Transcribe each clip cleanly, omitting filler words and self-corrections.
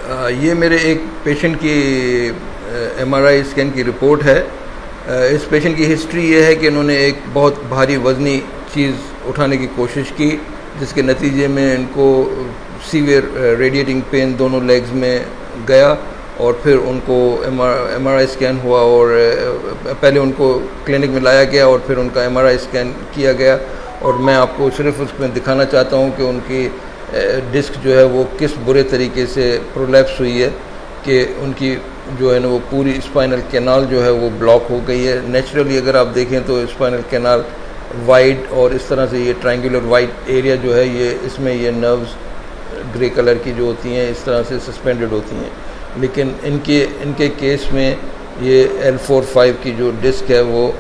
ये मेरे एक पेशेंट की एमआरआई स्कैन की रिपोर्ट है। इस पेशेंट की हिस्ट्री ये है कि इन्होंने एक बहुत भारी वज़नी चीज़ उठाने की कोशिश की, जिसके नतीजे में इनको सीवियर रेडिएटिंग पेन दोनों लेग्स में गया और फिर उनको एमआरआई स्कैन हुआ और पहले उनको क्लिनिक में लाया गया और फिर उनका एमआरआई स्कैन किया गया। और मैं आपको सिर्फ उसमें दिखाना चाहता हूँ कि उनकी डिस्क जो है वो किस बुरे तरीके से प्रोलैप्स हुई है कि उनकी जो है ना वो पूरी स्पाइनल कैनाल जो है वो ब्लॉक हो गई है। नेचुरली अगर आप देखें तो स्पाइनल कैनाल वाइड और इस तरह से ये ट्रायंगुलर वाइट एरिया जो है ये इसमें ये नर्व्स ग्रे कलर की जो होती हैं इस तरह से सस्पेंडेड होती हैं, लेकिन इनके केस में ये L4-5 की जो डिस्क है वो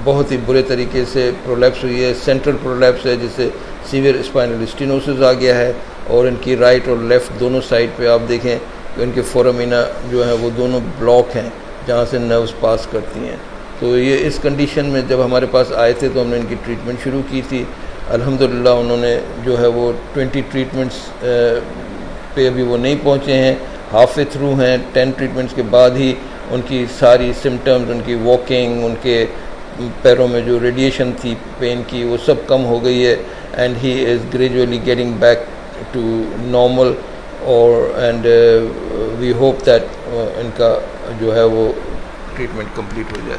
बहुत ही बुरे तरीके से प्रोलैप्स हुई है। सेंट्रल प्रोलैप्स है जिससे सीवियर स्पाइनल स्टेनोसिस आ गया है और इनकी राइट और लेफ़्ट दोनों साइड पे आप देखें तो इनके फोरामिना जो है वो दोनों ब्लॉक हैं जहाँ से नर्व्स पास करती हैं। तो ये इस कंडीशन में जब हमारे पास आए थे तो हमने इनकी ट्रीटमेंट शुरू की थी। अल्हम्दुलिल्लाह उन्होंने जो है वो 20 ट्रीटमेंट्स पे अभी वो नहीं पहुँचे हैं, हाफ वे थ्रू हैं। 10 ट्रीटमेंट्स के बाद ही उनकी सारी सिम्टम्स, उनकी वॉकिंग, उनके पैरों में जो रेडिएशन थी पेन की वो सब कम हो गई है and he is gradually getting back to normal और एंड वी होप दैट इनका जो है वो ट्रीटमेंट कंप्लीट हो जाए।